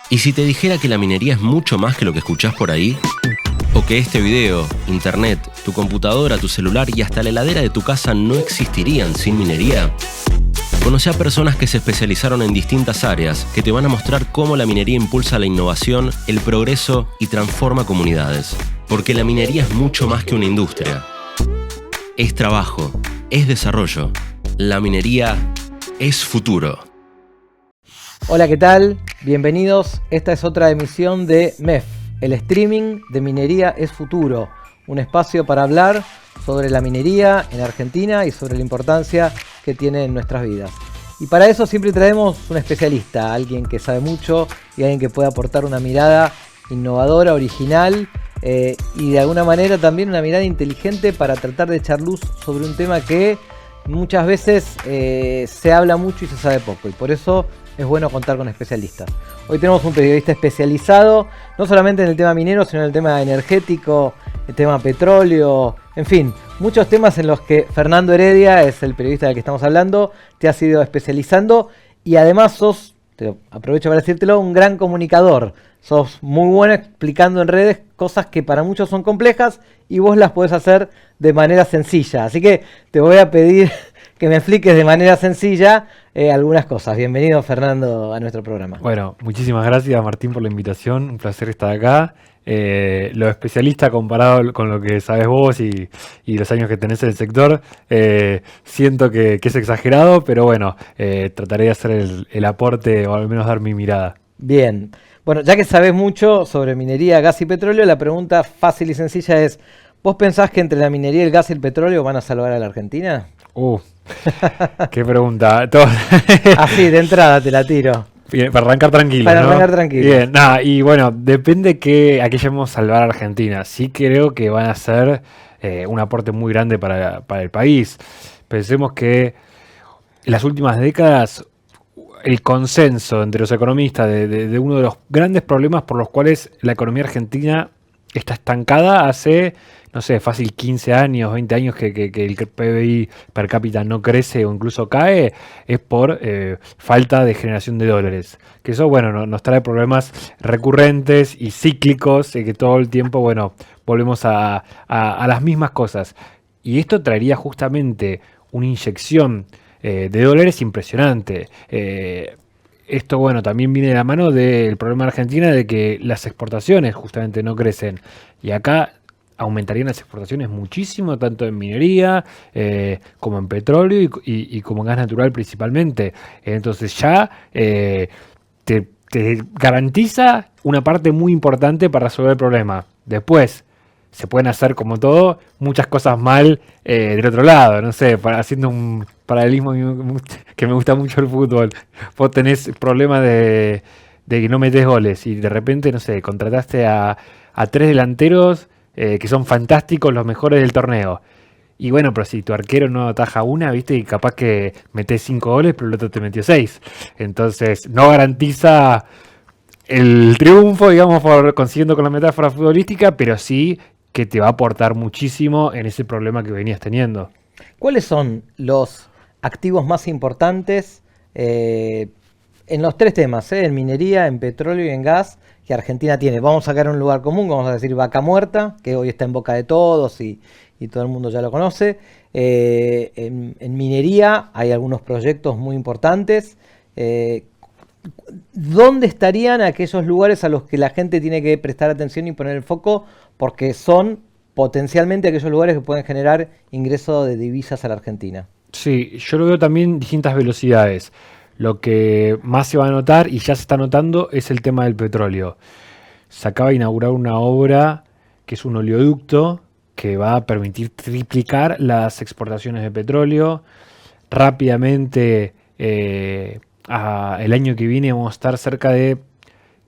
¿Y si te dijera que la minería es mucho más que lo que escuchás por ahí? ¿O que este video, internet, tu computadora, tu celular y hasta la heladera de tu casa no existirían sin minería? Conoce a personas que se especializaron en distintas áreas que te van a mostrar cómo la minería impulsa la innovación, el progreso y transforma comunidades. Porque la minería es mucho más que una industria. Es trabajo, es desarrollo. La minería es futuro. Hola, ¿qué tal? Bienvenidos. Esta es otra emisión de MEF, el streaming de Minería es Futuro. Un espacio para hablar sobre la minería en Argentina y sobre la importancia que tiene en nuestras vidas. Y para eso siempre traemos un especialista, alguien que sabe mucho y alguien que puede aportar una mirada innovadora, original y de alguna manera también una mirada inteligente para tratar de echar luz sobre un tema que muchas veces se habla mucho y se sabe poco, y por eso es bueno contar con especialistas. Hoy tenemos un periodista especializado no solamente en el tema minero, sino en el tema energético, el tema petróleo, en fin, muchos temas en los que Fernando Heredia, es el periodista del que estamos hablando, te has ido especializando y además sos, aprovecho para decírtelo, un gran comunicador. Sos muy bueno explicando en redes cosas que para muchos son complejas y vos las podés hacer de manera sencilla. Así que te voy a pedir que me expliques de manera sencilla algunas cosas. Bienvenido, Fernando, a nuestro programa. Bueno, muchísimas gracias, Martín, por la invitación. Un placer estar acá. Lo especialista comparado con lo que sabes vos y los años que tenés en el sector, siento que es exagerado, pero bueno, trataré de hacer el aporte o al menos dar mi mirada. Bien. Bueno, ya que sabés mucho sobre minería, gas y petróleo, la pregunta fácil y sencilla es, ¿vos pensás que entre la minería, el gas y el petróleo van a salvar a la Argentina? Qué pregunta. Así, de entrada te la tiro. Bien, para arrancar tranquilo. Para ¿no? arrancar tranquilo. Bien, nada, y bueno, depende a qué llamemos salvar a Argentina. Sí creo que van a ser un aporte muy grande para el país. Pensemos que en las últimas décadas el consenso entre los economistas de uno de los grandes problemas por los cuales la economía argentina está estancada hace, no sé, fácil 15 años, 20 años que el PBI per cápita no crece o incluso cae, es por falta de generación de dólares. Que eso, bueno, nos trae problemas recurrentes y cíclicos, que todo el tiempo, bueno, volvemos a las mismas cosas. Y esto traería justamente una inyección de dólares impresionante. Esto, bueno, también viene de la mano del problema de Argentina de que las exportaciones justamente no crecen. Y acá aumentarían las exportaciones muchísimo, tanto en minería como en petróleo y como en gas natural principalmente. Entonces ya te garantiza una parte muy importante para resolver el problema. Después se pueden hacer, como todo, muchas cosas mal del otro lado. No sé, haciendo un paralelismo que me gusta mucho el fútbol. Vos tenés problemas de que no metés goles y de repente, no sé, contrataste a 3 delanteros que son fantásticos, los mejores del torneo. Y bueno, pero si tu arquero no ataja una, viste, y capaz que metés 5 goles, pero el otro te metió 6. Entonces, no garantiza el triunfo, digamos, consiguiendo con la metáfora futbolística, pero sí que te va a aportar muchísimo en ese problema que venías teniendo. ¿Cuáles son los activos más importantes en los tres temas, en minería, en petróleo y en gas, que Argentina tiene? Vamos a sacar un lugar común, vamos a decir Vaca Muerta, que hoy está en boca de todos y todo el mundo ya lo conoce. En minería hay algunos proyectos muy importantes. ¿Dónde estarían aquellos lugares a los que la gente tiene que prestar atención y poner el foco? Porque son potencialmente aquellos lugares que pueden generar ingreso de divisas a la Argentina. Sí, yo lo veo también en distintas velocidades. Lo que más se va a notar, y ya se está notando, es el tema del petróleo. Se acaba de inaugurar una obra que es un oleoducto que va a permitir triplicar las exportaciones de petróleo. Rápidamente, el año que viene vamos a estar cerca de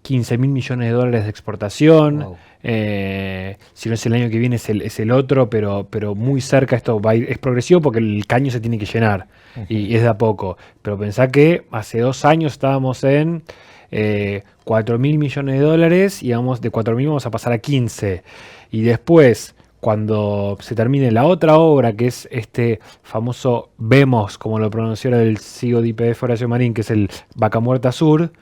15.000 millones de dólares de exportación. Wow. Si no es el año que viene es el otro, pero muy cerca. Esto va a ir, es progresivo porque el caño se tiene que llenar y es de a poco. Pero pensá que hace 2 años estábamos en 4.000 millones de dólares y de 4.000 vamos a pasar a 15. Y después, cuando se termine la otra obra, que es este famoso VEMOS, como lo pronunció el CEO de YPF, Horacio Marín, que es el Vaca Muerta Sur,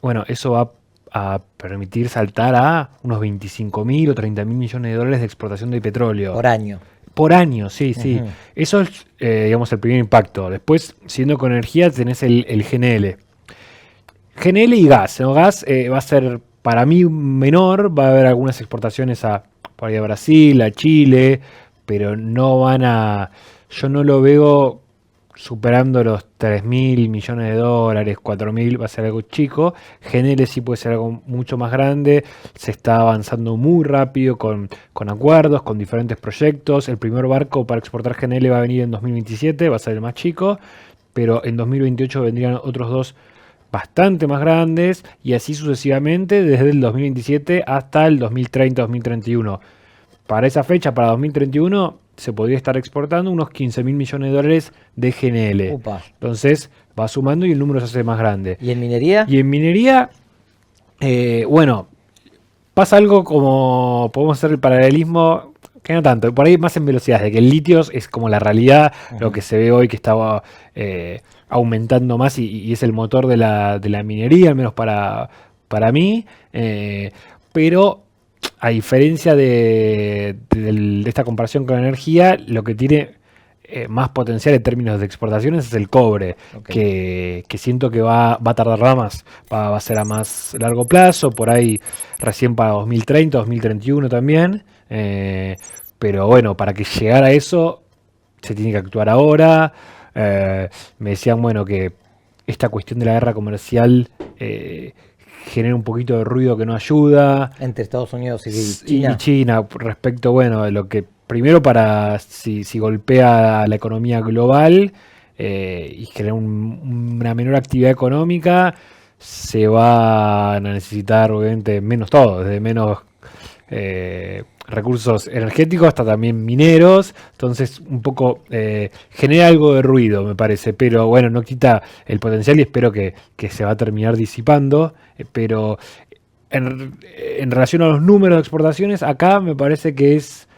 bueno, eso va a a permitir saltar a unos 25.000 o 30.000 millones de dólares de exportación de petróleo. Por año. Por año, sí, sí. Ujú. Eso es, digamos, el primer impacto. Después, siendo con energía, tenés el GNL. GNL y gas, ¿no? Gas va a ser para mí menor, va a haber algunas exportaciones por ahí a Brasil, a Chile, pero no van a, yo no lo veo superando los 3.000 millones de dólares, 4.000, va a ser algo chico. GNL sí puede ser algo mucho más grande, se está avanzando muy rápido con acuerdos, con diferentes proyectos. El primer barco para exportar GNL va a venir en 2027, va a ser el más chico, pero en 2028 vendrían otros dos bastante más grandes y así sucesivamente desde el 2027 hasta el 2030-2031. Para esa fecha, para 2031, se podría estar exportando unos 15.000 millones de dólares de GNL. Upa. Entonces va sumando y el número se hace más grande. ¿Y en minería? Y en minería, bueno, pasa algo como, podemos hacer el paralelismo, que no tanto, por ahí más en velocidad, de que el litio es como la realidad, lo que se ve hoy que estaba aumentando más y es el motor de la minería, al menos para mí, pero a diferencia de esta comparación con la energía, lo que tiene más potencial en términos de exportaciones es el cobre, que siento que va a tardar más, va a ser a más largo plazo, por ahí recién para 2030, 2031 también, pero bueno, para que llegara a eso se tiene que actuar ahora. Me decían, bueno, que esta cuestión de la guerra comercial genera un poquito de ruido que no ayuda. Entre Estados Unidos y China. Y China, respecto, bueno, de lo que primero para si golpea a la economía global y genera una menor actividad económica, se van a necesitar obviamente menos todo, desde menos recursos energéticos hasta también mineros, entonces un poco genera algo de ruido me parece, pero bueno, no quita el potencial y espero que se va a terminar disipando, pero en relación a los números de exportaciones, acá me parece que es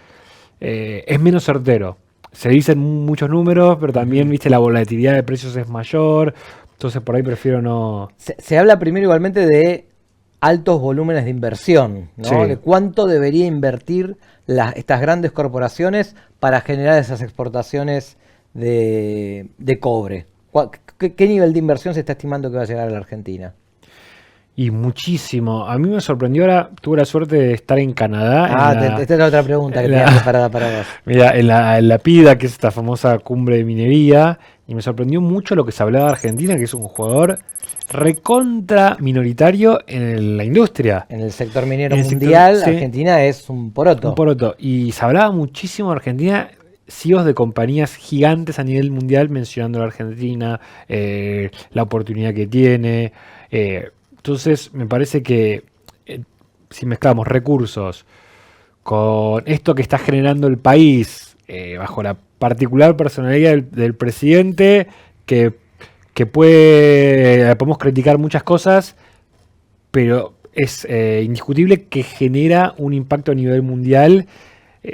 menos certero. Se dicen muchos números, pero también, viste, la volatilidad de precios es mayor, entonces por ahí prefiero no... Se habla primero igualmente de altos volúmenes de inversión, ¿no? Sí. De cuánto debería invertir estas grandes corporaciones para generar esas exportaciones de cobre. ¿Qué nivel de inversión se está estimando que va a llegar a la Argentina? Y muchísimo. A mí me sorprendió, ahora tuve la suerte de estar en Canadá. Esta es la otra pregunta que tenía preparada para vos. Mira, en la PIDA, que es esta famosa cumbre de minería, y me sorprendió mucho lo que se hablaba de Argentina, que es un jugador recontra minoritario en la industria. En el sector minero En el mundial, sector, sí. Argentina es un poroto. Un poroto. Y se hablaba muchísimo de Argentina, CEOs de compañías gigantes a nivel mundial mencionando a la Argentina, la oportunidad que tiene. Entonces, me parece que si mezclamos recursos con esto que está generando el país, bajo la particular personalidad del presidente, que podemos criticar muchas cosas, pero es indiscutible que genera un impacto a nivel mundial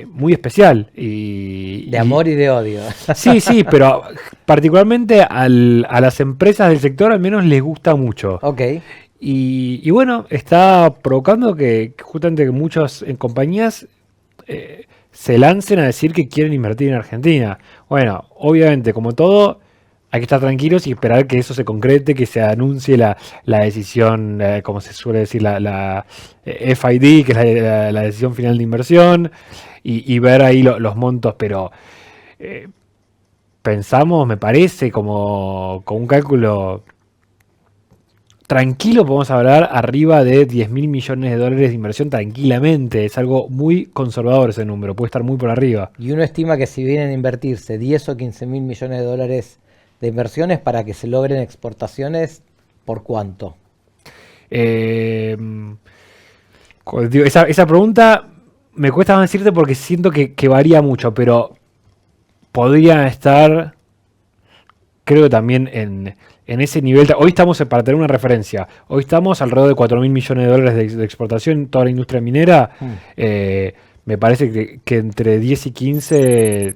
muy especial. De amor y de odio. Sí, pero particularmente a las empresas del sector al menos les gusta mucho. Ok. Y bueno, está provocando que justamente muchas compañías se lancen a decir que quieren invertir en Argentina. Bueno, obviamente, como todo, hay que estar tranquilos y esperar que eso se concrete, que se anuncie la decisión, como se suele decir, la FID, que es la decisión final de inversión, y ver ahí los montos, pero pensamos, me parece, como con un cálculo tranquilo, podemos hablar arriba de 10.000 millones de dólares de inversión tranquilamente. Es algo muy conservador ese número, puede estar muy por arriba. Y uno estima que si vienen a invertirse 10 o 15 mil millones de dólares de inversiones para que se logren exportaciones, ¿por cuánto? Esa pregunta me cuesta más decirte porque siento que varía mucho, pero podría estar, creo que también en ese nivel. Hoy estamos, para tener una referencia, hoy estamos alrededor de 4.000 millones de dólares de exportación en toda la industria minera. Me parece que entre 10 y 15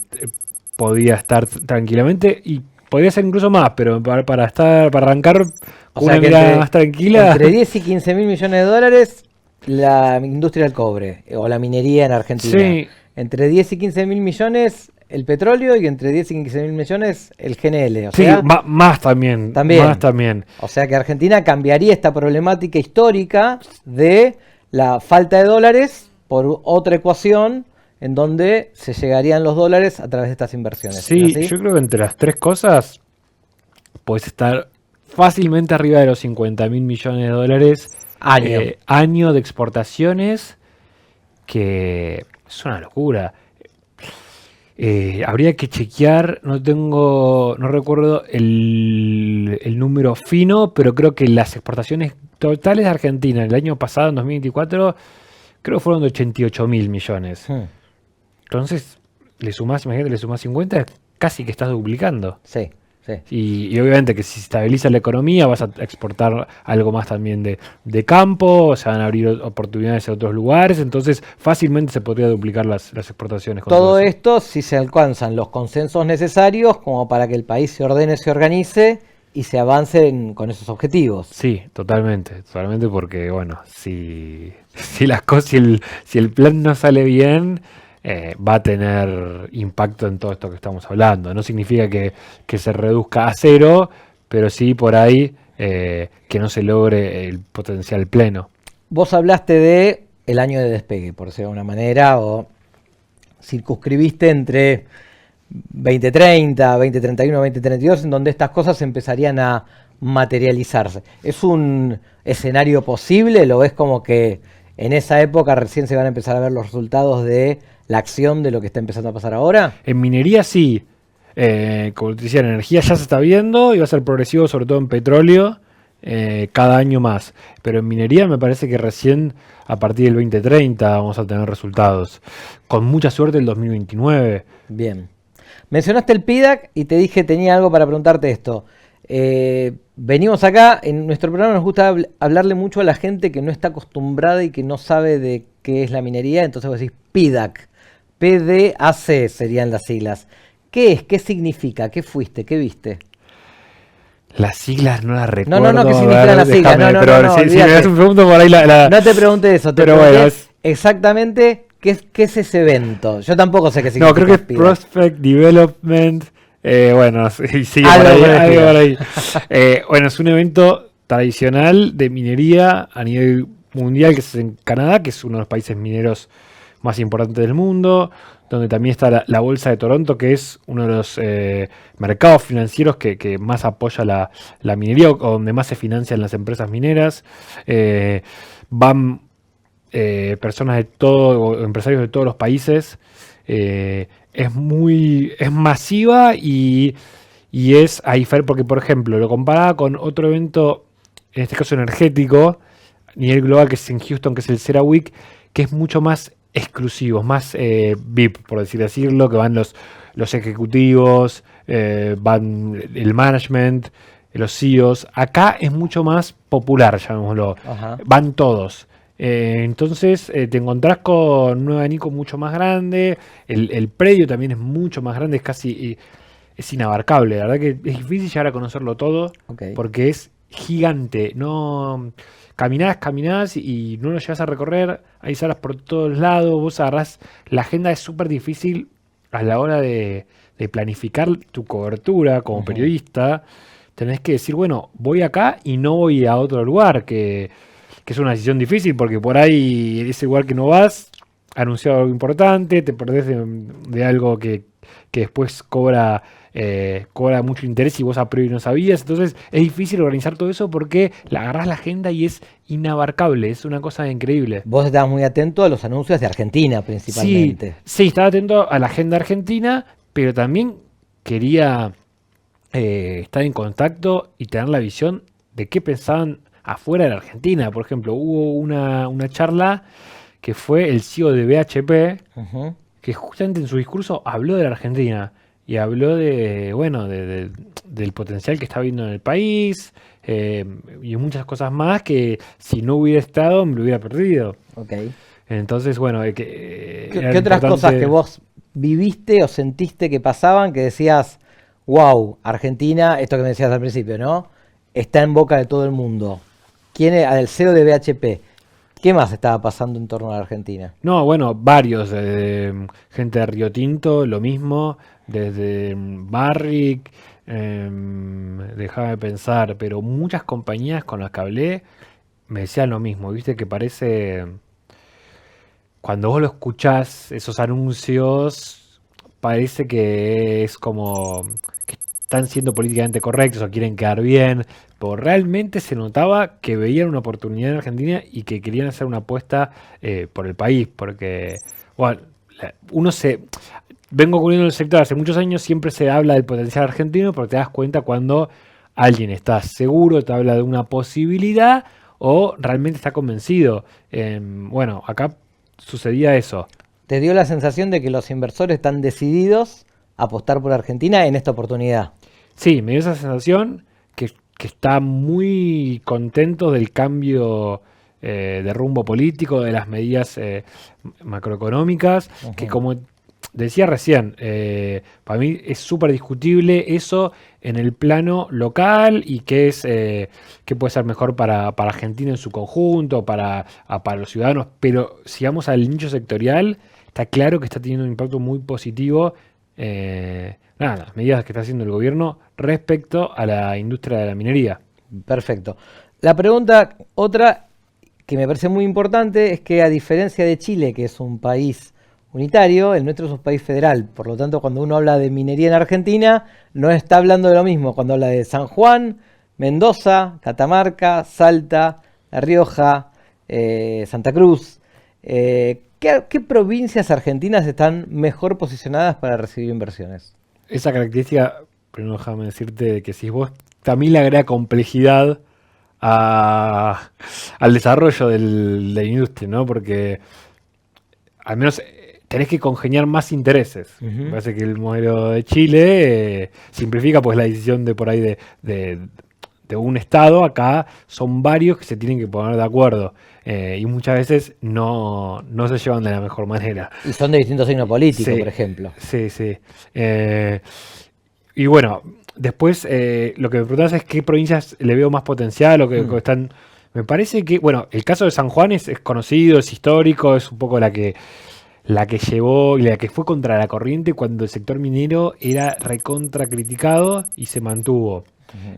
podría estar tranquilamente, y podría ser incluso más, pero para arrancar O con sea una que mirada más tranquila. entre 10 y 15 mil millones de dólares la industria del cobre o la minería en Argentina. Sí. Entre 10 y 15 mil millones el petróleo y entre 10 y 15 mil millones el GNL. O Sí, sea, más también. También. Más también. o sea que Argentina cambiaría esta problemática histórica de la falta de dólares por otra ecuación en donde se llegarían los dólares a través de estas inversiones. Sí, ¿no es así? yo creo que entre las tres cosas puedes estar fácilmente arriba de los 50 mil millones de dólares Año. año de exportaciones, que es una locura. Habría que chequear, no recuerdo el número fino, pero creo que las exportaciones totales de Argentina el año pasado, en 2024, creo que fueron de 88 mil millones. Entonces, imagínate, le sumás 50, casi que estás duplicando. Sí, sí. Y obviamente que si se estabiliza la economía vas a exportar algo más también de campo, se van a abrir oportunidades en otros lugares, entonces fácilmente se podría duplicar las exportaciones. con Todo eso. esto si se alcanzan los consensos necesarios como para que el país se ordene, se organice y se avance con esos objetivos. Sí, totalmente porque bueno, si el plan no sale bien, va a tener impacto en todo esto que estamos hablando. No significa que se reduzca a cero, pero sí por ahí que no se logre el potencial pleno. Vos hablaste de el año de despegue, por decirlo de alguna manera, o circunscribiste entre 2030, 2031, 2032, en donde estas cosas empezarían a materializarse. ¿Es un escenario posible? ¿Lo ves como que en esa época recién se van a empezar a ver los resultados de la acción de lo que está empezando a pasar ahora? En minería sí, como te decía, en energía ya se está viendo y va a ser progresivo, sobre todo en petróleo, cada año más. Pero en minería me parece que recién a partir del 2030 vamos a tener resultados. Con mucha suerte el 2029. Bien. Mencionaste el PIDAC y te dije tenía algo para preguntarte esto. Venimos acá, en nuestro programa nos gusta hablarle mucho a la gente que no está acostumbrada y que no sabe de qué es la minería, entonces vos decís PIDAC, PDAC serían las siglas. ¿Qué es? ¿Qué significa? ¿Qué fuiste? ¿Qué viste? Las siglas no las recuerdo. No, ¿qué a significan ver, las siglas? déjame, No, pero si me olvídate. das un segundo por ahí No te pregunté eso, te Pero pregunté bueno, exactamente qué es ese evento. Yo tampoco sé qué significa. No, creo que es PIDAC. Prospect Development. Bueno, sí, Algo por por el ahí, estilo. por ahí. Bueno, es un evento tradicional de minería a nivel mundial que es en Canadá, que es uno de los países mineros más importantes del mundo, donde también está la Bolsa de Toronto, que es uno de los mercados financieros que más apoya la minería, o donde más se financian las empresas mineras. Van personas de todo, o empresarios de todos los países. Es masiva y es ahí, porque por ejemplo, lo comparaba con otro evento, en este caso energético, a nivel global, que es en Houston, que es el CERAWeek, que es mucho más exclusivo, más VIP, por decirlo, que van los ejecutivos, van el management, los CEOs. Acá es mucho más popular, llamémoslo. Ajá. Van todos. Entonces te encontrás con un abanico mucho más grande, el predio también es mucho más grande, es inabarcable, la verdad que es difícil llegar a conocerlo todo, Ok. porque es gigante, no caminás y no lo llegas a recorrer, hay salas por todos lados, vos agarrás, la agenda es súper difícil a la hora de planificar tu cobertura como periodista, tenés que decir, bueno, voy acá y no voy a otro lugar, que es una decisión difícil porque por ahí ese lugar que no vas, anunciado algo importante, te perdés de algo que después cobra mucho interés y vos a priori no sabías. Entonces es difícil organizar todo eso porque agarrás la agenda y es inabarcable, es una cosa increíble. Vos estabas muy atento a los anuncios de Argentina principalmente. Sí, estaba atento a la agenda argentina, pero también quería estar en contacto y tener la visión de qué pensaban afuera de la Argentina. Por ejemplo, hubo una charla que fue el CEO de BHP, Ujú. que justamente en su discurso habló de la Argentina y habló del potencial que está viendo en el país y muchas cosas más que si no hubiera estado me lo hubiera perdido. Ok. Entonces, bueno, ¿Qué otras cosas que vos viviste o sentiste que pasaban que decías, wow, Argentina, esto que me decías al principio, ¿no? Está en boca de todo el mundo. ¿Quién es el CEO de BHP? ¿Qué más estaba pasando en torno a la Argentina? No, bueno, varios, gente de Río Tinto, lo mismo, desde Barrick, déjame de pensar, pero muchas compañías con las que hablé me decían lo mismo, viste que parece, cuando vos lo escuchás, esos anuncios, parece que es como que están siendo políticamente correctos o quieren quedar bien, pero realmente se notaba que veían una oportunidad en Argentina y que querían hacer una apuesta por el país, porque, bueno, uno se... Vengo cubriendo el sector hace muchos años, siempre se habla del potencial argentino, pero te das cuenta cuando alguien está seguro, te habla de una posibilidad o realmente está convencido. Bueno, acá sucedía eso. ¿Te dio la sensación de que los inversores están decididos a apostar por Argentina en esta oportunidad? Sí, me dio esa sensación que está muy contento del cambio de rumbo político, de las medidas macroeconómicas, que como decía recién, para mí es súper discutible eso en el plano local y qué puede ser mejor para Argentina en su conjunto, para los ciudadanos, pero si vamos al nicho sectorial, está claro que está teniendo un impacto muy positivo. Las medidas que está haciendo el gobierno respecto a la industria de la minería. Perfecto. La pregunta, otra que me parece muy importante, es que a diferencia de Chile, que es un país unitario, el nuestro es un país federal. Por lo tanto, cuando uno habla de minería en Argentina, no está hablando de lo mismo. Cuando habla de San Juan, Mendoza, Catamarca, Salta, La Rioja, Santa Cruz, ¿qué provincias argentinas están mejor posicionadas para recibir inversiones? Esa característica, pero no déjame decirte que si vos también le agrega complejidad al desarrollo de la industria, ¿no? Porque al menos tenés que congeniar más intereses. Me parece que el modelo de Chile simplifica pues la decisión de por ahí de un estado. Acá son varios que se tienen que poner de acuerdo y muchas veces no se llevan de la mejor manera. Y son de distintos signos políticos, Sí, por ejemplo. sí, sí. Y bueno, después lo que me preguntas es qué provincias le veo más potencial o que están... Me parece que, bueno, el caso de San Juan es conocido, es histórico, es un poco la que llevó y la que fue contra la corriente cuando el sector minero era recontra criticado y se mantuvo.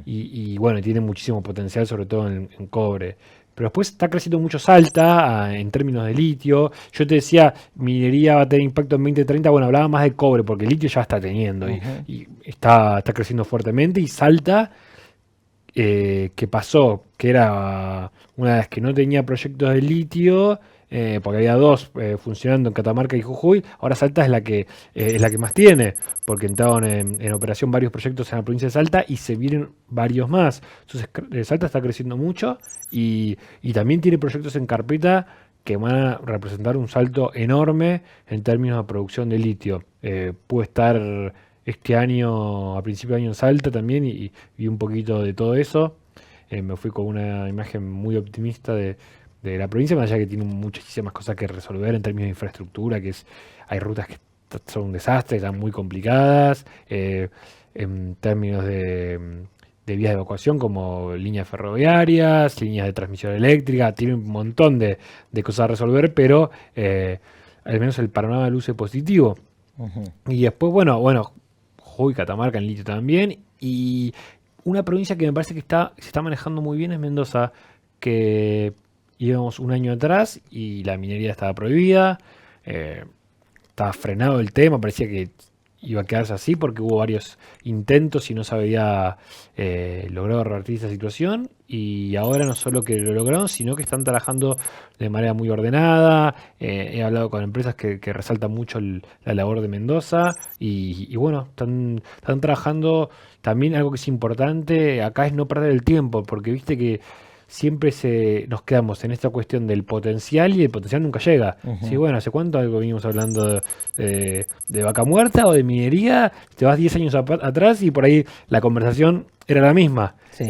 Y bueno, tiene muchísimo potencial, sobre todo en cobre. Pero después está creciendo mucho Salta en términos de litio. Yo te decía, minería va a tener impacto en 2030. Bueno, hablaba más de cobre porque el litio ya está teniendo y está creciendo fuertemente. Y Salta, que pasó, que era una de las que no tenía proyectos de litio, porque había dos funcionando en Catamarca y Jujuy. Ahora Salta es la que más tiene, porque entraron en operación varios proyectos en la provincia de Salta y se vienen varios más. Entonces Salta está creciendo mucho y también tiene proyectos en carpeta que van a representar un salto enorme en términos de producción de litio. Puede estar este año, a principio de año en Salta también y un poquito de todo eso. Me fui con una imagen muy optimista de la provincia, más allá que tiene muchísimas cosas que resolver en términos de infraestructura, hay rutas que son un desastre, están muy complicadas, en términos de vías de evacuación como líneas ferroviarias, líneas de transmisión eléctrica, tiene un montón de cosas a resolver, pero al menos el panorama luce positivo. Y después, bueno, Jujuy, Catamarca en litio también, y una provincia que me parece que se está manejando muy bien es Mendoza, que íbamos un año atrás y la minería estaba prohibida, estaba frenado el tema, parecía que iba a quedarse así porque hubo varios intentos y no se había logrado revertir esa situación, y ahora no solo que lo lograron, sino que están trabajando de manera muy ordenada. He hablado con empresas que resaltan mucho la labor de Mendoza y bueno, están trabajando. También algo que es importante acá es no perder el tiempo, porque viste que siempre nos quedamos en esta cuestión del potencial y el potencial nunca llega. Sí, bueno, ¿hace cuánto algo venimos hablando de Vaca Muerta o de minería? Te vas 10 años atrás y por ahí la conversación era la misma. Sí.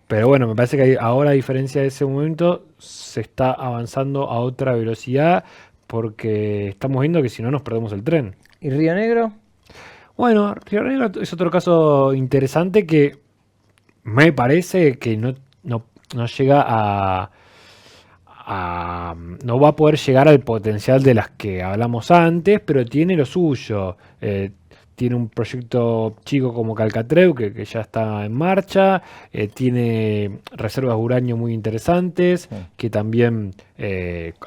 Pero bueno, me parece que ahora, a diferencia de ese momento, se está avanzando a otra velocidad porque estamos viendo que si no nos perdemos el tren. ¿Y Río Negro? Bueno, Río Negro es otro caso interesante que me parece que no llega no va a poder llegar al potencial de las que hablamos antes, pero tiene lo suyo. Tiene un proyecto chico como Calcatreu que ya está en marcha, tiene reservas de uranio muy interesantes, que también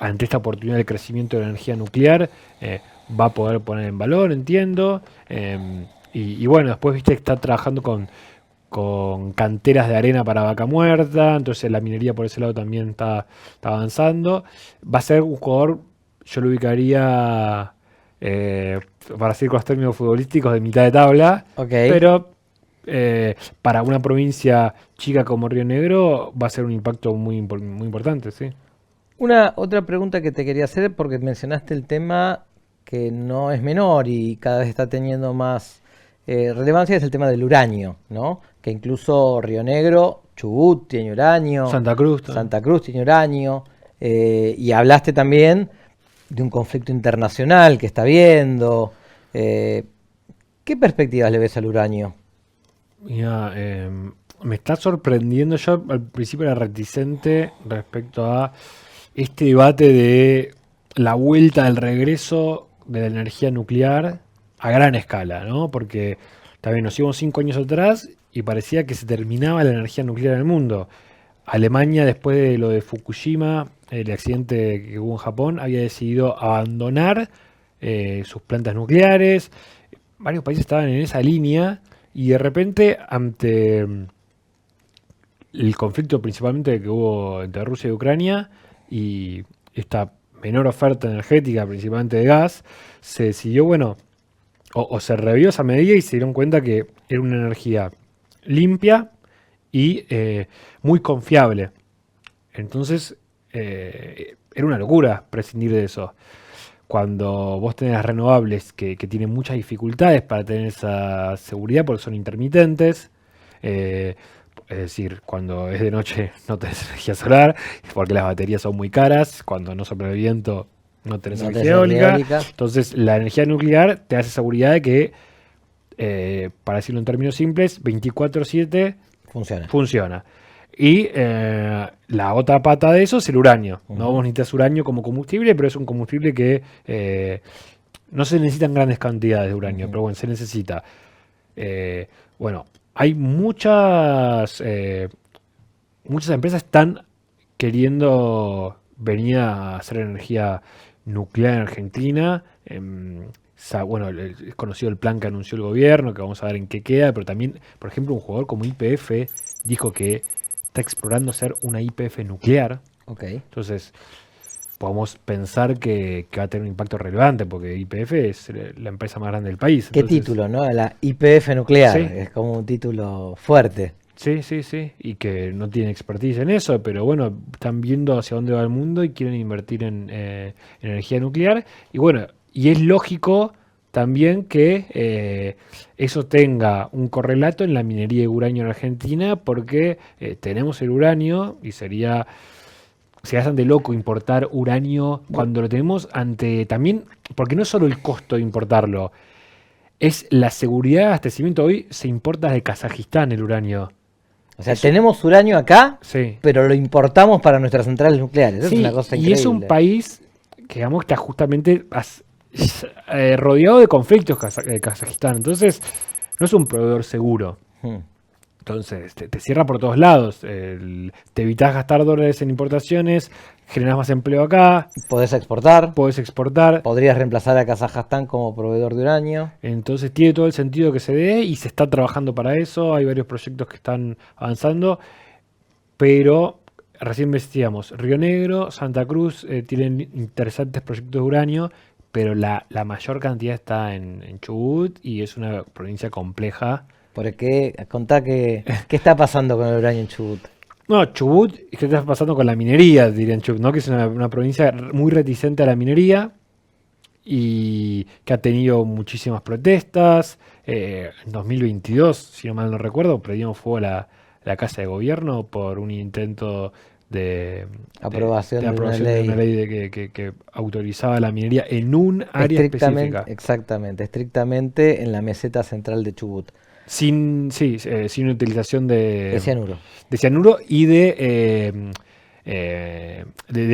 ante esta oportunidad de crecimiento de la energía nuclear va a poder poner en valor, entiendo. Y bueno, después viste que está trabajando con canteras de arena para vaca muerta, entonces la minería por ese lado también está avanzando. Va a ser un jugador, yo lo ubicaría, para seguir con los términos futbolísticos, de mitad de tabla, Ok. pero para una provincia chica como Río Negro va a ser un impacto muy importante, sí. Una otra pregunta que te quería hacer, porque mencionaste el tema que no es menor y cada vez está teniendo más relevancia, es el tema del uranio, ¿no? Que incluso Río Negro, Chubut tiene uranio, Santa Cruz también. Santa Cruz tiene uranio, y hablaste también de un conflicto internacional que está habiendo. ¿Qué perspectivas le ves al uranio? Mira, me está sorprendiendo. Yo al principio era reticente respecto a este debate de la vuelta del regreso de la energía nuclear a gran escala, ¿no? Porque también nos íbamos 5 años atrás y parecía que se terminaba la energía nuclear en el mundo. Alemania, después de lo de Fukushima, el accidente que hubo en Japón, había decidido abandonar sus plantas nucleares. Varios países estaban en esa línea y de repente, ante el conflicto principalmente que hubo entre Rusia y Ucrania y esta menor oferta energética, principalmente de gas, se decidió, bueno, o se revió esa medida y se dieron cuenta que era una energía limpia y muy confiable. Entonces, era una locura prescindir de eso. Cuando vos tenés las renovables que tienen muchas dificultades para tener esa seguridad porque son intermitentes, es decir, cuando es de noche no tenés energía solar, porque las baterías son muy caras, cuando no sopla el viento no tenés No energía tenés energía eólica. eólica. Entonces la energía nuclear te hace seguridad de que, para decirlo en términos simples, 24/7 Funciona. funciona. Y la otra pata de eso es el uranio, ¿no? Ujú. Vos necesitas uranio como combustible, pero es un combustible que no se necesitan grandes cantidades de uranio, Ujú. pero bueno, se necesita. Bueno, hay muchas empresas están queriendo venir a hacer energía nuclear en Argentina. Bueno, es conocido el plan que anunció el gobierno, que vamos a ver en qué queda, pero también, por ejemplo, un jugador como YPF dijo que está explorando hacer una YPF nuclear. Ok. Entonces, podemos pensar que va a tener un impacto relevante, porque YPF es la empresa más grande del país. ¿Qué Entonces, título, no? La IPF nuclear. Sí. Es como un título fuerte. Sí, sí, sí, y que no tienen expertise en eso, pero bueno, están viendo hacia dónde va el mundo y quieren invertir en energía nuclear. Y bueno, y es lógico también que eso tenga un correlato en la minería de uranio en Argentina, porque tenemos el uranio y sería bastante loco importar uranio cuando lo tenemos ante también, porque no es solo el costo de importarlo, es la seguridad de abastecimiento. Hoy se importa de Kazajistán el uranio. O sea, tenemos uranio acá, Sí. pero lo importamos para nuestras centrales nucleares. Eso Sí, es una cosa y increíble. es un país que, digamos, está justamente rodeado de conflictos Kazajistán. Entonces, no es un proveedor seguro. Hmm. Entonces, te cierra por todos lados. Te evitas gastar dólares en importaciones, generas más empleo acá, Podés exportar, podés exportar. podrías reemplazar a Kazajstán como proveedor de uranio. Entonces, tiene todo el sentido que se dé y se está trabajando para eso. Hay varios proyectos que están avanzando, pero recién decíamos, Río Negro, Santa Cruz tienen interesantes proyectos de uranio, pero la mayor cantidad está en Chubut y es una provincia compleja. Porque contá qué está pasando con el uranio en Chubut. No, Chubut, ¿qué está pasando con la minería? Dirían Chubut, ¿no? Que es una provincia muy reticente a la minería y que ha tenido muchísimas protestas. En 2022, si no mal no recuerdo, prendimos fuego a la casa de gobierno por un intento aprobación de una ley que autorizaba la minería en un área específica. Exactamente, estrictamente en la meseta central de Chubut. Sin utilización De cianuro. De cianuro y de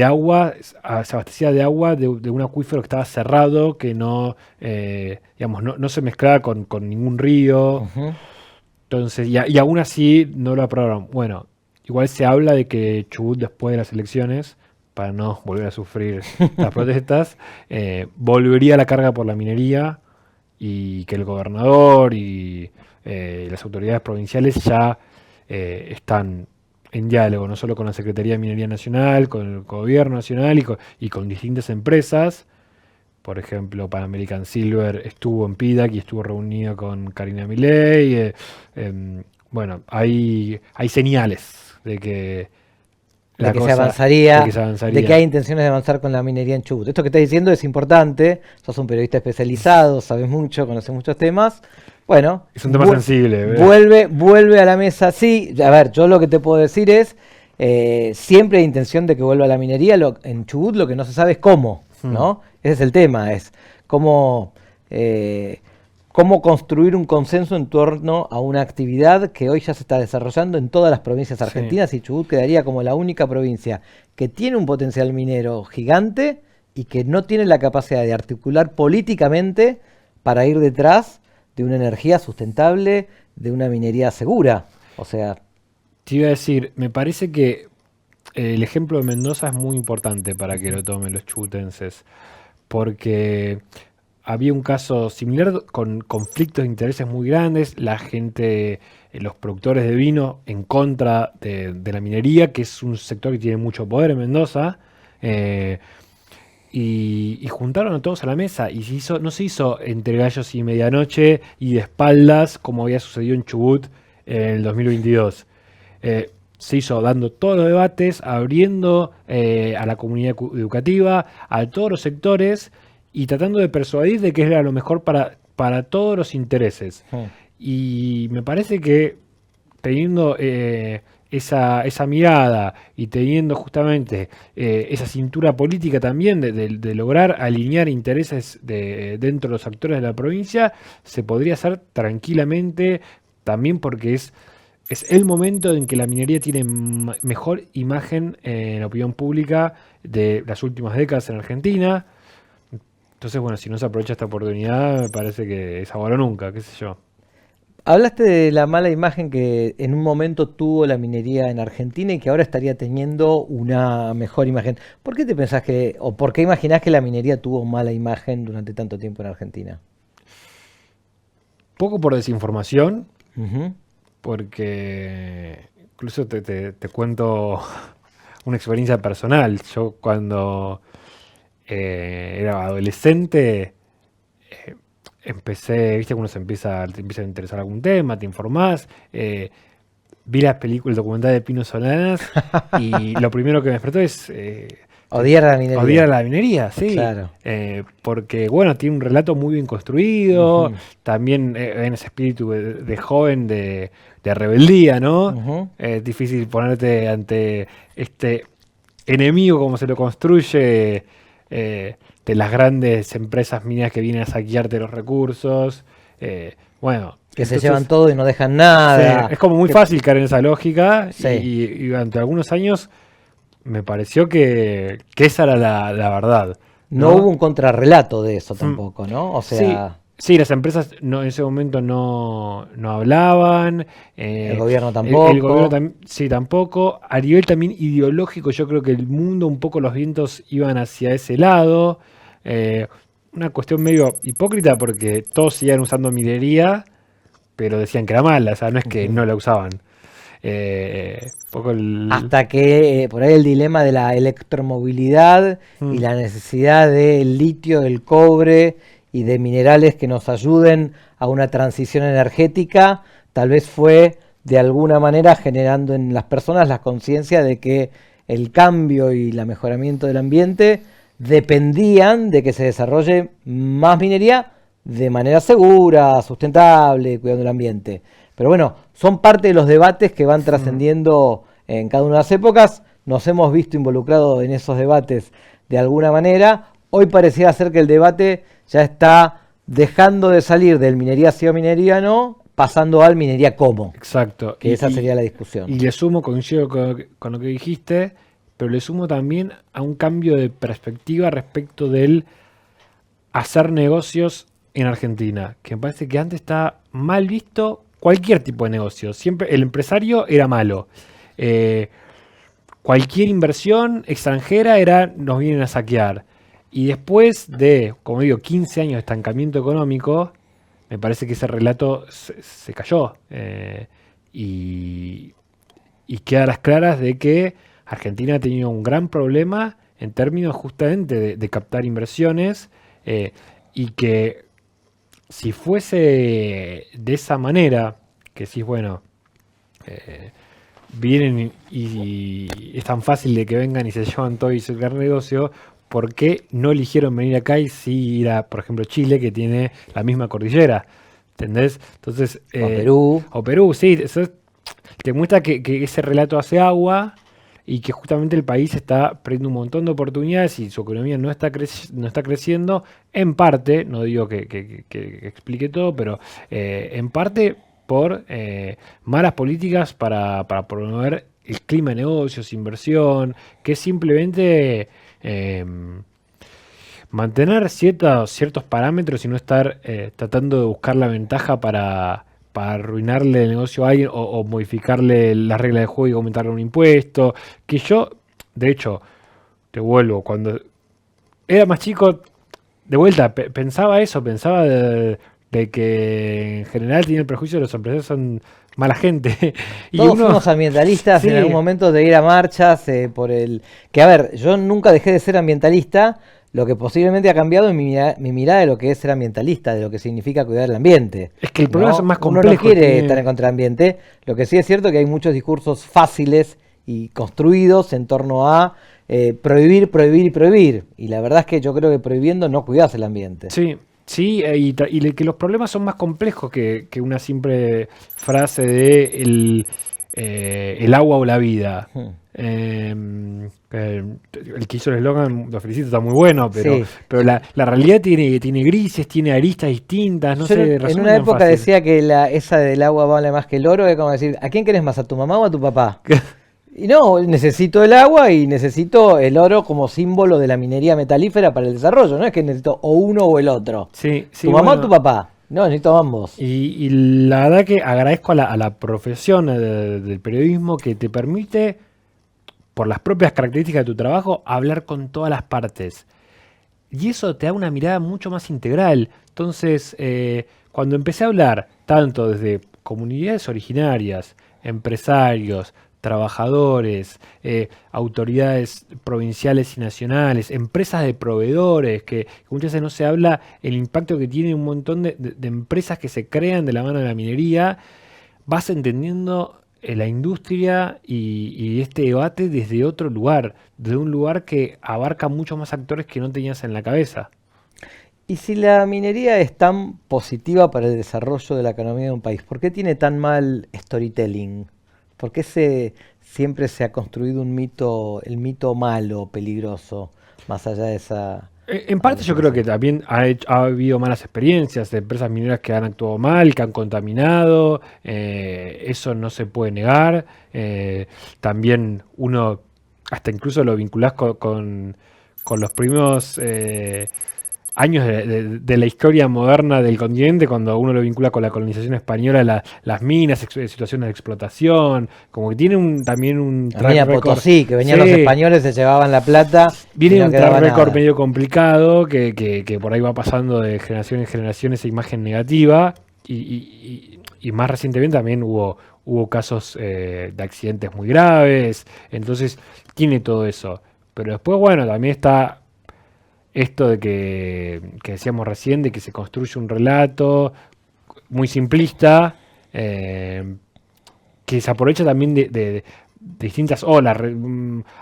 agua, se abastecía de agua de un acuífero que estaba cerrado, que no se mezclaba con ningún río. Ujú. Entonces, y aún así no lo aprobaron. Bueno, igual se habla de que Chubut, después de las elecciones, para no volver a sufrir las protestas, volvería a la carga por la minería, y que el gobernador y las autoridades provinciales ya están en diálogo, no solo con la Secretaría de Minería Nacional, con el Gobierno Nacional y con distintas empresas. Por ejemplo, Pan American Silver estuvo en PIDAC y estuvo reunido con Karina Milei. Bueno, hay señales de que de que se avanzaría, de de que hay intenciones de avanzar con la minería en Chubut. Esto que estás diciendo es importante, sos un periodista especializado, sabes mucho, conoces muchos temas. Bueno, es un tema sensible. Vuelve a la mesa. Sí, a ver, yo lo que te puedo decir es, siempre hay intención de que vuelva la minería. En Chubut lo que no se sabe es cómo, ¿no? Ese es el tema, es cómo construir un consenso en torno a una actividad que hoy ya se está desarrollando en todas las provincias argentinas, y Chubut quedaría como la única provincia que tiene un potencial minero gigante y que no tiene la capacidad de articular políticamente para ir detrás de una energía sustentable, de una minería segura. O sea, te iba a decir, me parece que el ejemplo de Mendoza es muy importante para que lo tomen los chubutenses, porque había un caso similar con conflictos de intereses muy grandes, la gente, los productores de vino en contra de la minería, que es un sector que tiene mucho poder en Mendoza, y juntaron a todos a la mesa, y no se hizo entre gallos y medianoche y de espaldas como había sucedido en Chubut en el 2022. Se hizo dando todos los debates, abriendo a la comunidad educativa, a todos los sectores, y tratando de persuadir de que era lo mejor para todos los intereses. Y me parece que teniendo esa mirada y teniendo justamente esa cintura política también de lograr alinear intereses dentro de los actores de la provincia, se podría hacer tranquilamente, también porque es el momento en que la minería tiene mejor imagen en la opinión pública de las últimas décadas en Argentina. Entonces, bueno, si no se aprovecha esta oportunidad, me parece que es ahora o nunca, qué sé yo. Hablaste de la mala imagen que en un momento tuvo la minería en Argentina y que ahora estaría teniendo una mejor imagen. ¿Por qué te pensás o por qué imaginás que la minería tuvo mala imagen durante tanto tiempo en Argentina? Poco por desinformación, Uh-huh. porque incluso te cuento una experiencia personal. Yo cuando era adolescente, empecé, viste, cuando te empieza a interesar algún tema, te informás, vi el documental de Pino Solanas, y lo primero que me despertó es odiar a la minería. Odiar a la minería, sí. Claro. Porque, bueno, tiene un relato muy bien construido, Uh-huh. también en ese espíritu de joven, de rebeldía, ¿no? Uh-huh. Es difícil ponerte ante este enemigo como se lo construye, de las grandes empresas mineras que vienen a saquearte los recursos. Bueno, Que entonces, se llevan todo y no dejan nada. sí, es como muy fácil caer en esa lógica, Sí. y durante algunos años me pareció que esa era la verdad. No hubo un contrarrelato de eso tampoco, ¿no? O sea, sí, las empresas en ese momento no hablaban. el gobierno tampoco. El gobierno sí, tampoco. A nivel también ideológico, yo creo que el mundo, un poco los vientos iban hacia ese lado. Una cuestión medio hipócrita, porque todos seguían usando minería, pero decían que era mala, o sea, no es que no la usaban. Hasta que por ahí el dilema de la electromovilidad y la necesidad del litio, del cobre y de minerales que nos ayuden a una transición energética, tal vez fue de alguna manera generando en las personas la conciencia de que el cambio y el mejoramiento del ambiente dependían de que se desarrolle más minería de manera segura, sustentable, cuidando el ambiente. Pero bueno, son parte de los debates que van trascendiendo en cada una de las épocas. nos hemos visto involucrados en esos debates de alguna manera. Hoy pareciera ser que el debate ya está dejando de salir del minería sí o minería no, pasando al minería cómo. Exacto. Que esa sería la discusión. Y le sumo, coincido con lo que dijiste, pero le sumo también a un cambio de perspectiva respecto del hacer negocios en Argentina, que me parece que antes estaba mal visto cualquier tipo de negocio. Siempre el empresario era malo. Cualquier inversión extranjera nos vienen a saquear. Y después de, como digo, 15 años de estancamiento económico, me parece que ese relato se cayó. Y queda a las claras de que Argentina ha tenido un gran problema en términos justamente de captar inversiones, y que si fuese de esa manera, que sí, bueno, vienen y es tan fácil de que vengan y se llevan todo y se el negocio, ¿por qué no eligieron venir acá y sí ir a, por ejemplo, Chile, que tiene la misma cordillera? ¿Entendés? Entonces, o Perú, sí, eso te muestra que ese relato hace agua y que justamente el país está perdiendo un montón de oportunidades y su economía no está creciendo, en parte, no digo que explique todo, pero en parte por malas políticas para promover el clima de negocios, inversión, que es simplemente mantener ciertos parámetros y no estar tratando de buscar la ventaja para arruinarle el negocio a alguien o modificarle las reglas de juego y aumentarle un impuesto. Que yo, de hecho, te vuelvo, cuando era más chico, de vuelta, pensaba de que en general tiene el prejuicio de los empresarios son mala gente. Y todos fuimos ambientalistas, sí, en algún momento de ir a marchas por el... Que a ver, yo nunca dejé de ser ambientalista. Lo que posiblemente ha cambiado es mi mirada de lo que es ser ambientalista, de lo que significa cuidar el ambiente. Es que el problema es más complejo. Uno no quiere estar en contra del ambiente. Lo que sí es cierto es que hay muchos discursos fáciles y construidos en torno a prohibir, prohibir y prohibir. Y la verdad es que yo creo que prohibiendo no cuidas el ambiente. Sí, sí, y que los problemas son más complejos que una simple frase de el agua o la vida. El que hizo el eslogan, lo felicito, está muy bueno, pero, sí, pero la realidad tiene grises, tiene aristas distintas, no sé. En una época fácil. Decía que esa del agua vale más que el oro, es como decir, ¿a quién querés más, a tu mamá o a tu papá? Y no, necesito el agua y necesito el oro como símbolo de la minería metalífera para el desarrollo, no es que necesito o uno o el otro. Sí, ¿Tu mamá o tu papá? No, necesito ambos. Y la verdad que agradezco a la profesión del periodismo que te permite, por las propias características de tu trabajo, hablar con todas las partes. Y eso te da una mirada mucho más integral. Entonces, cuando empecé a hablar tanto desde comunidades originarias, empresarios, trabajadores, autoridades provinciales y nacionales, empresas de proveedores, que muchas veces no se habla el impacto que tiene un montón de empresas que se crean de la mano de la minería, vas entendiendo la industria y este debate desde otro lugar, desde un lugar que abarca muchos más actores que no tenías en la cabeza. Y si la minería es tan positiva para el desarrollo de la economía de un país, ¿por qué tiene tan mal storytelling? ¿Por qué siempre se ha construido el mito malo, peligroso, más allá de esa... En parte yo creo que también ha habido malas experiencias de empresas mineras que han actuado mal, que han contaminado, eso no se puede negar. También uno hasta incluso lo vinculás con los primeros años de la historia moderna del continente, cuando uno lo vincula con la colonización española, las minas, situaciones de explotación, como que tiene también un track record. Potosí, que venían los españoles, se llevaban la plata. Viene un track record medio complicado, que por ahí va pasando de generación en generación esa imagen negativa, y más recientemente también hubo casos de accidentes muy graves, entonces tiene todo eso. Pero después, bueno, también está esto de que decíamos recién, de que se construye un relato muy simplista, que se aprovecha también de distintas olas.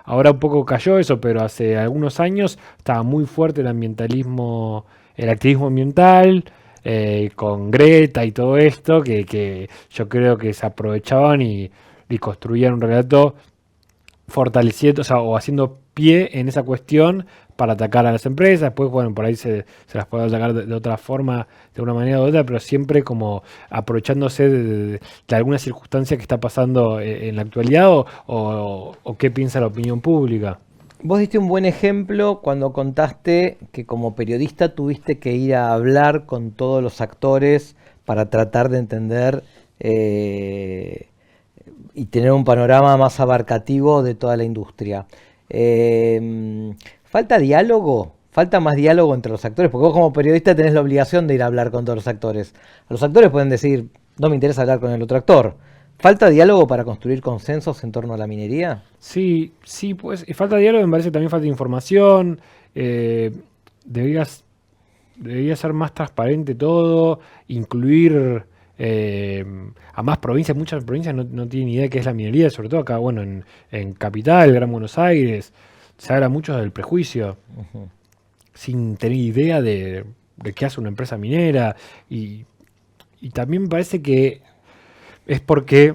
Ahora un poco cayó eso, pero hace algunos años estaba muy fuerte el ambientalismo, el activismo ambiental, con Greta y todo esto, que yo creo que se aprovechaban y construían un relato fortaleciendo, o sea, o haciendo pie en esa cuestión para atacar a las empresas. Después, bueno, por ahí se las puede atacar de otra forma, de una manera u otra, pero siempre como aprovechándose de alguna circunstancia que está pasando en la actualidad o qué piensa la opinión pública. Vos diste un buen ejemplo cuando contaste que como periodista tuviste que ir a hablar con todos los actores para tratar de entender y tener un panorama más abarcativo de toda la industria. ¿Falta diálogo? ¿Falta más diálogo entre los actores? Porque vos como periodista tenés la obligación de ir a hablar con todos los actores. Los actores pueden decir, no me interesa hablar con el otro actor. ¿Falta diálogo para construir consensos en torno a la minería? Sí, pues falta diálogo, me parece que también falta información. Debería ser más transparente todo, incluir a más provincias. Muchas provincias no tienen idea de qué es la minería, sobre todo acá, bueno, en Capital, Gran Buenos Aires, se habla mucho del prejuicio, sin tener idea de qué hace una empresa minera, y también me parece que es porque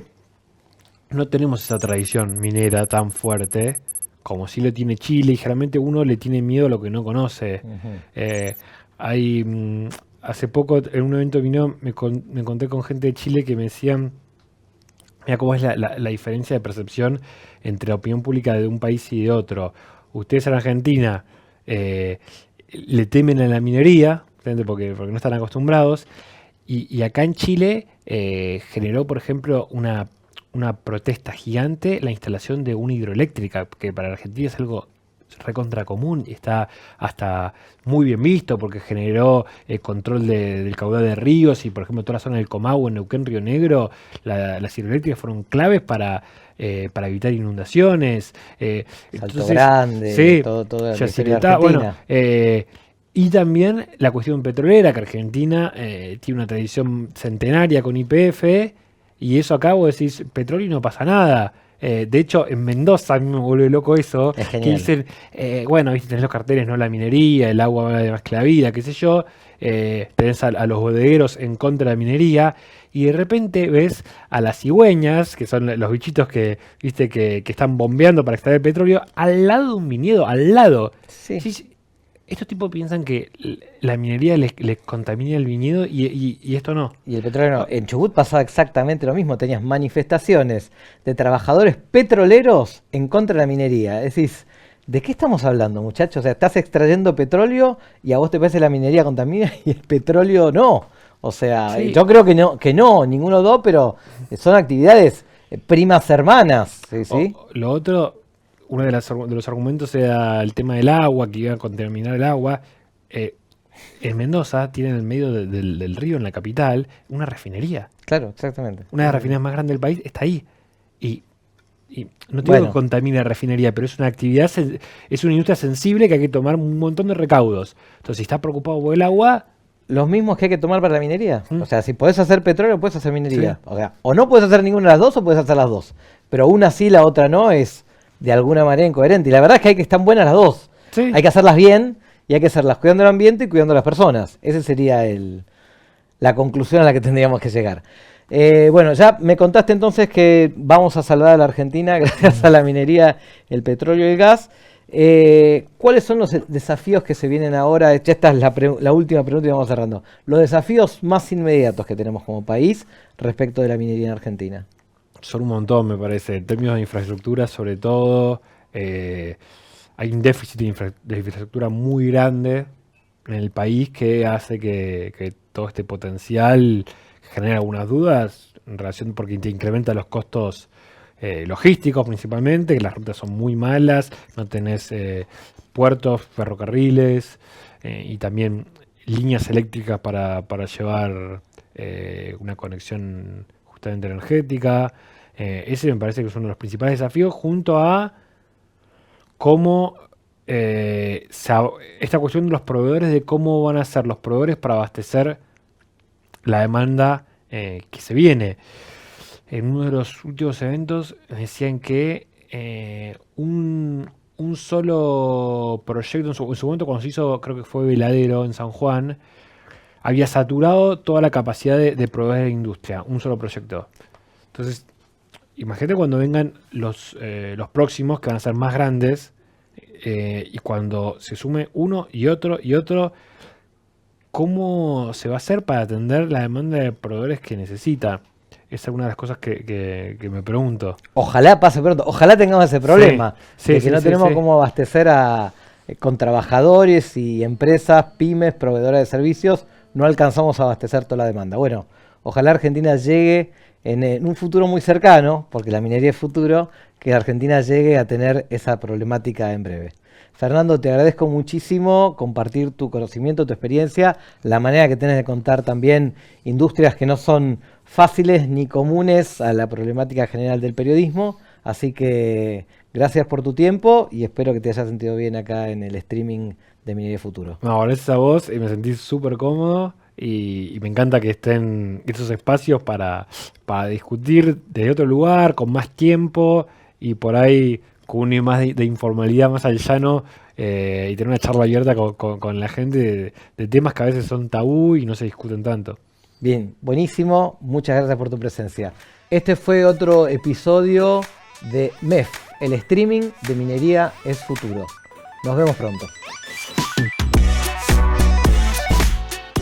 no tenemos esa tradición minera tan fuerte como sí lo tiene Chile, y generalmente uno le tiene miedo a lo que no conoce. Hace poco en un evento vino, me encontré con gente de Chile que me decían, mira cómo es la diferencia de percepción entre la opinión pública de un país y de otro. Ustedes en Argentina le temen a la minería, porque no están acostumbrados, y acá en Chile generó, por ejemplo, una protesta gigante la instalación de una hidroeléctrica, que para Argentina es algo recontra común y está hasta muy bien visto porque generó control del caudal de ríos, y por ejemplo toda la zona del Comahue, en Neuquén, Río Negro, las hidroeléctricas fueron claves para evitar inundaciones. Salto Grande, sí, todo ya la se historia está, argentina. bueno, y también la cuestión petrolera, que Argentina tiene una tradición centenaria con YPF, y eso acá vos decís petróleo y no pasa nada. De hecho, en Mendoza a mí me vuelve loco eso, Es que genial. dicen, bueno, viste, tenés los carteles, no la minería, el agua vale más que la vida, qué sé yo, tenés a los bodegueros en contra de la minería, y de repente ves a las cigüeñas, que son los bichitos que, viste, que están bombeando para extraer el petróleo, al lado de un viñedo, al lado. Sí. Sí, estos tipos piensan que la minería les contamina el viñedo y esto no. Y el petróleo no. En Chubut pasaba exactamente lo mismo. Tenías manifestaciones de trabajadores petroleros en contra de la minería. Es decir, ¿de qué estamos hablando, muchachos? O sea, estás extrayendo petróleo y a vos te parece la minería contamina y el petróleo no. O sea, Sí. yo creo que no, ninguno dos, pero son actividades primas hermanas. ¿Sí? ¿Sí? Lo otro, uno de los argumentos era el tema del agua, que iba a contaminar el agua. En Mendoza tienen en el medio del río, en la capital, una refinería. Claro, exactamente. Una de las refinerías más grandes del país está ahí. Y no te digo Bueno. que contamina la refinería, pero es una actividad, es una industria sensible que hay que tomar un montón de recaudos. Entonces, si estás preocupado por el agua, Los mismos que hay que tomar para la minería. Mm. O sea, si podés hacer petróleo, puedes hacer minería. Sí. O sea, o no puedes hacer ninguna de las dos o puedes hacer las dos. Pero una sí, la otra no, es de alguna manera incoherente. Y la verdad es que hay que estar buenas las dos. sí. Hay que hacerlas bien y hay que hacerlas cuidando el ambiente y cuidando a las personas. Esa sería la conclusión a la que tendríamos que llegar. Bueno, ya me contaste entonces que vamos a salvar a la Argentina gracias a la minería, el petróleo y el gas. ¿Cuáles son los desafíos que se vienen ahora? Ya esta es la última pregunta y vamos cerrando. Los desafíos más inmediatos que tenemos como país respecto de la minería en Argentina. Son un montón, me parece. En términos de infraestructura, sobre todo, hay un déficit de infraestructura muy grande en el país que hace que todo este potencial genere algunas dudas en relación, porque te incrementa los costos logísticos principalmente, que las rutas son muy malas, no tenés puertos, ferrocarriles y también líneas eléctricas para llevar una conexión justamente energética. Ese me parece que es uno de los principales desafíos, junto a cómo esta cuestión de los proveedores, de cómo van a ser los proveedores para abastecer la demanda que se viene. En uno de los últimos eventos decían que un solo proyecto, en su momento cuando se hizo, creo que fue Veladero en San Juan, había saturado toda la capacidad de proveer de industria, un solo proyecto. Entonces, imagínate cuando vengan los próximos que van a ser más grandes y cuando se sume uno y otro, ¿cómo se va a hacer para atender la demanda de proveedores que necesita? Es alguna de las cosas que me pregunto. Ojalá pase pronto, ojalá tengamos ese problema, de que no tenemos sí. cómo abastecer con trabajadores y empresas, pymes, proveedoras de servicios, no alcanzamos a abastecer toda la demanda. Bueno, ojalá Argentina llegue en un futuro muy cercano, porque la minería es futuro, que Argentina llegue a tener esa problemática en breve. Fernando, te agradezco muchísimo compartir tu conocimiento, tu experiencia, la manera que tenés de contar también industrias que no son fáciles ni comunes a la problemática general del periodismo. Así que gracias por tu tiempo y espero que te hayas sentido bien acá en el streaming de Minería Futuro. No, gracias a vos y me sentí súper cómodo y me encanta que estén esos espacios para discutir desde otro lugar, con más tiempo y por ahí con un más de informalidad más al llano y tener una charla abierta con la gente de temas que a veces son tabú y no se discuten tanto. Bien, buenísimo, muchas gracias por tu presencia. Este fue otro episodio de MEF, el streaming de Minería es Futuro. Nos vemos pronto.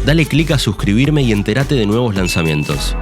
Dale clic a suscribirme y entérate de nuevos lanzamientos.